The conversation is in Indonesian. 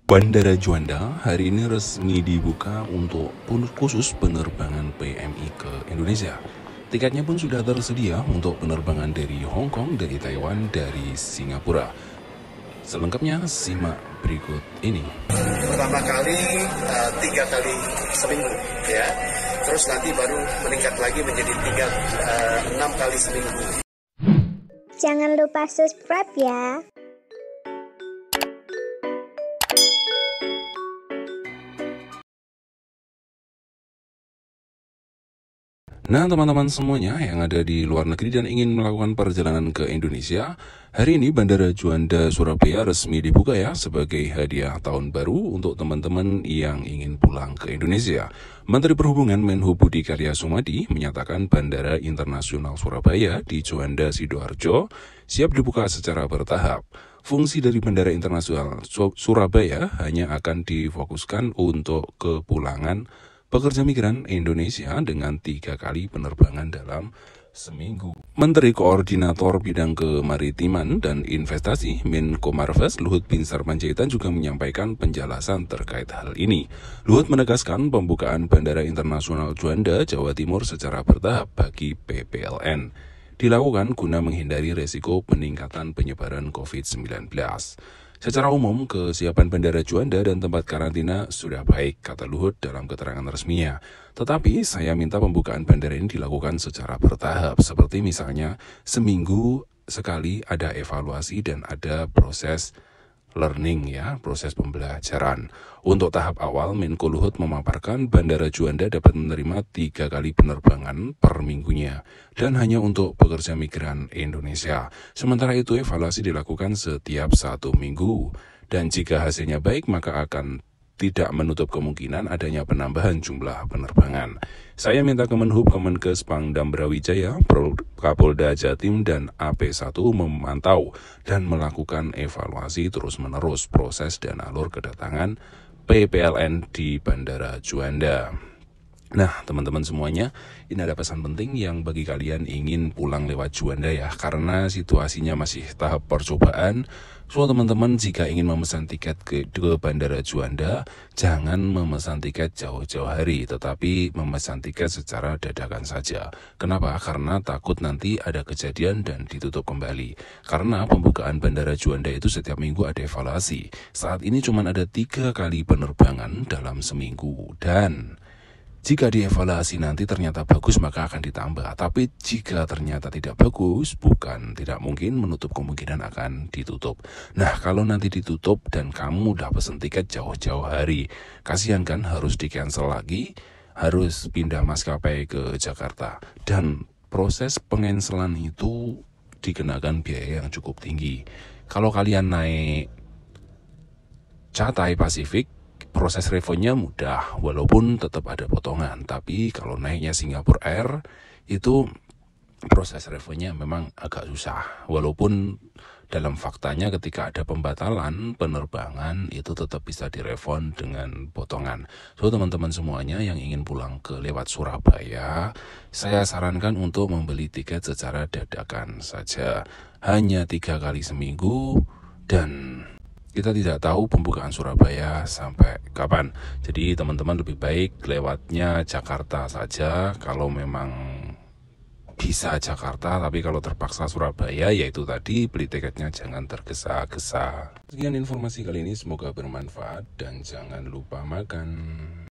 Bandara Juanda hari ini resmi dibuka untuk khusus penerbangan PMI ke Indonesia. Tiketnya pun sudah tersedia untuk penerbangan dari Hong Kong, dari Taiwan, dari Singapura. Selengkapnya simak berikut ini. Pertama kali 3 kali seminggu, ya. Terus nanti baru meningkat lagi menjadi 6 kali seminggu. Jangan lupa subscribe ya. Nah teman-teman semuanya yang ada di luar negeri dan ingin melakukan perjalanan ke Indonesia, hari ini Bandara Juanda Surabaya resmi dibuka ya sebagai hadiah tahun baru untuk teman-teman yang ingin pulang ke Indonesia. Menteri Perhubungan Menhub Budi Karya Sumadi menyatakan Bandara Internasional Surabaya di Juanda Sidoarjo siap dibuka secara bertahap. Fungsi dari Bandara Internasional Surabaya hanya akan difokuskan untuk kepulangan pekerja migran Indonesia dengan 3 kali penerbangan dalam seminggu. Menteri Koordinator Bidang Kemaritiman dan Investasi Menko Marves Luhut Binsar Panjaitan juga menyampaikan penjelasan terkait hal ini. Luhut menegaskan pembukaan Bandara Internasional Juanda, Jawa Timur secara bertahap bagi PPLN dilakukan guna menghindari resiko peningkatan penyebaran COVID-19. Secara umum, kesiapan Bandara Juanda dan tempat karantina sudah baik, kata Luhut dalam keterangan resminya. Tetapi saya minta pembukaan bandara ini dilakukan secara bertahap, seperti misalnya seminggu sekali ada evaluasi dan ada proses learning ya, proses pembelajaran. Untuk tahap awal, Menko Luhut memaparkan Bandara Juanda dapat menerima 3 kali penerbangan per minggunya dan hanya untuk pekerja migran Indonesia. Sementara itu evaluasi dilakukan setiap 1 minggu dan jika hasilnya baik maka akan tidak menutup kemungkinan adanya penambahan jumlah penerbangan. Saya minta Kemenhub, Kemenkes, Pangdam Brawijaya, Kapolda Jatim, dan AP1 memantau dan melakukan evaluasi terus-menerus proses dan alur kedatangan PPLN di Bandara Juanda. Nah, teman-teman semuanya, ini ada pesan penting yang bagi kalian ingin pulang lewat Juanda ya, karena situasinya masih tahap percobaan. So, teman-teman jika ingin memesan tiket ke Bandara Juanda, jangan memesan tiket jauh-jauh hari, tetapi memesan tiket secara dadakan saja. Kenapa? Karena takut nanti ada kejadian dan ditutup kembali. Karena pembukaan Bandara Juanda itu setiap minggu ada evaluasi. Saat ini cuma ada 3 kali penerbangan dalam seminggu dan jika dievaluasi nanti ternyata bagus maka akan ditambah. Tapi jika ternyata tidak bagus, tidak mungkin menutup kemungkinan akan ditutup. Nah kalau nanti ditutup dan kamu udah pesen tiket jauh-jauh hari, kasihan kan harus di cancel lagi, harus pindah maskapai ke Jakarta. Dan proses pengenselan itu dikenakan biaya yang cukup tinggi. Kalau kalian naik Cathay Pacific, proses refundnya mudah, walaupun tetap ada potongan. Tapi kalau naiknya Singapore Air, itu proses refundnya memang agak susah. Walaupun dalam faktanya ketika ada pembatalan penerbangan, itu tetap bisa direfund dengan potongan. So, teman-teman semuanya yang ingin pulang ke lewat Surabaya, saya sarankan untuk membeli tiket secara dadakan saja. Hanya 3 kali seminggu dan kita tidak tahu pembukaan Surabaya sampai kapan. Jadi teman-teman lebih baik lewatnya Jakarta saja kalau memang bisa Jakarta. Tapi kalau terpaksa Surabaya, yaitu tadi beli tiketnya jangan tergesa-gesa. Sekian informasi kali ini, semoga bermanfaat dan jangan lupa makan.